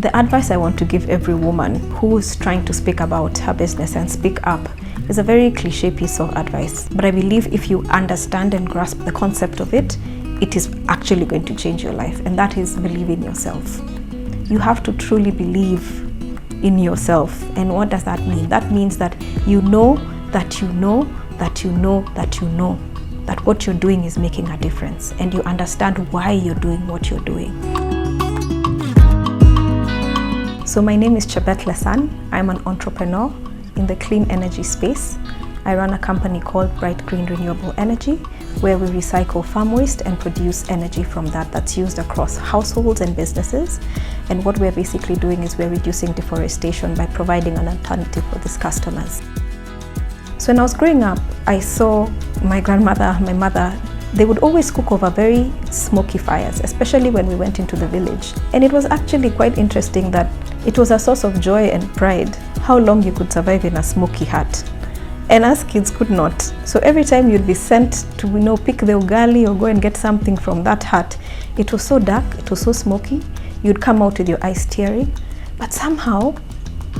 The advice I want to give every woman who is trying to speak about her business and speak up is a very cliche piece of advice. But I believe if you understand and grasp the concept of it, it is actually going to change your life. And that is believe in yourself. You have to truly believe in yourself. And what does that mean? That means that you know that you know that you know that you know that what you're doing is making a difference, and you understand why you're doing what you're doing. So my name is Chebet Lesan. I'm an entrepreneur in the clean energy space. I run a company called BrightGreen Renewable Energy, where we recycle farm waste and produce energy from that's used across households and businesses. And what we're basically doing is we're reducing deforestation by providing an alternative for these customers. So when I was growing up, I saw my grandmother, my mother, they would always cook over very smoky fires, especially when we went into the village. And it was actually quite interesting that it was a source of joy and pride how long you could survive in a smoky hut. And us kids could not. So every time you'd be sent to, pick the ugali or go and get something from that hut, it was so dark, it was so smoky, you'd come out with your eyes tearing. But somehow,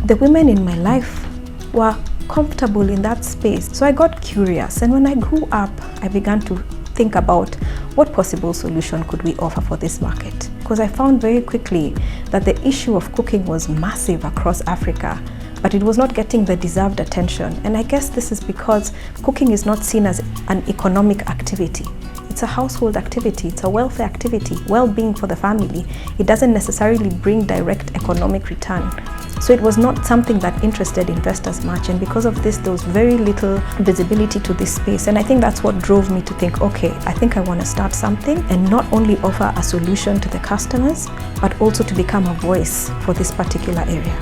the women in my life were comfortable in that space. So I got curious, and when I grew up, I began to think about what possible solution could we offer for this market. Because I found very quickly that the issue of cooking was massive across Africa, but it was not getting the deserved attention. And I guess this is because cooking is not seen as an economic activity. It's a household activity, it's a welfare activity, well-being for the family. It doesn't necessarily bring direct economic return. So it was not something that interested investors much, and because of this, there was very little visibility to this space. And I think that's what drove me to think, okay, I think I want to start something and not only offer a solution to the customers, but also to become a voice for this particular area.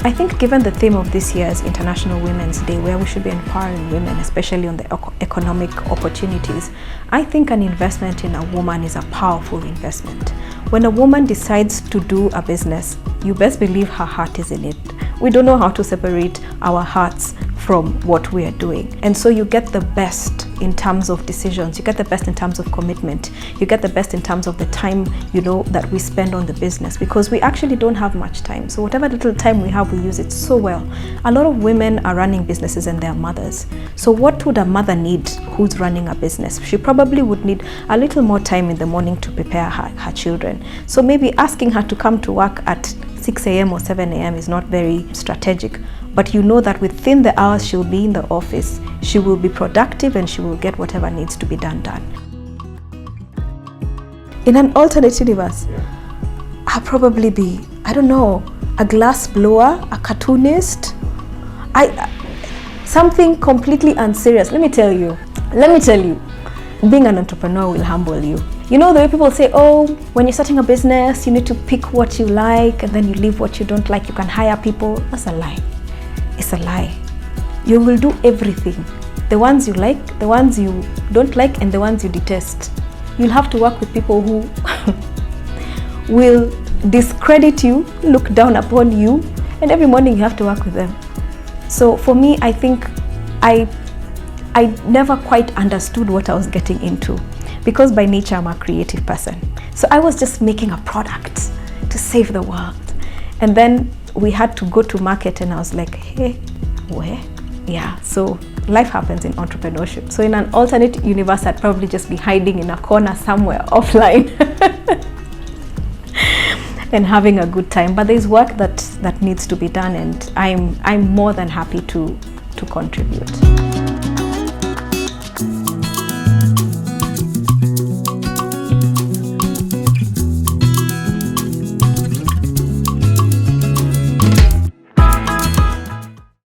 I think given the theme of this year's International Women's Day, where we should be empowering women, especially on the economic opportunities, I think an investment in a woman is a powerful investment. When a woman decides to do a business, you best believe her heart is in it. We don't know how to separate our hearts from what we are doing. And so you get the best in terms of decisions, you get the best in terms of commitment, you get the best in terms of the time, that we spend on the business, because we actually don't have much time. So whatever little time we have, we use it so well. A lot of women are running businesses and they're mothers. So what would a mother need who's running a business? She probably would need a little more time in the morning to prepare her children. So maybe asking her to come to work at 6 a.m. or 7 a.m. is not very strategic, but you know that within the hours she'll be in the office, she will be productive and she will get whatever needs to be done. In an alternate universe, I'll probably be, a glass blower, a cartoonist, something completely unserious. Let me tell you, being an entrepreneur will humble you. You know the way people say, oh, when you're starting a business, you need to pick what you like and then you leave what you don't like. You can hire people. That's a lie. It's a lie. You will do everything. The ones you like, the ones you don't like, and the ones you detest. You'll have to work with people who will discredit you, look down upon you, and every morning you have to work with them. So for me, I think I never quite understood what I was getting into, because by nature I'm a creative person. So I was just making a product to save the world. And then we had to go to market and I was like, hey, where? Yeah, so life happens in entrepreneurship. So in an alternate universe, I'd probably just be hiding in a corner somewhere offline and having a good time. But there's work that needs to be done, and I'm more than happy to contribute.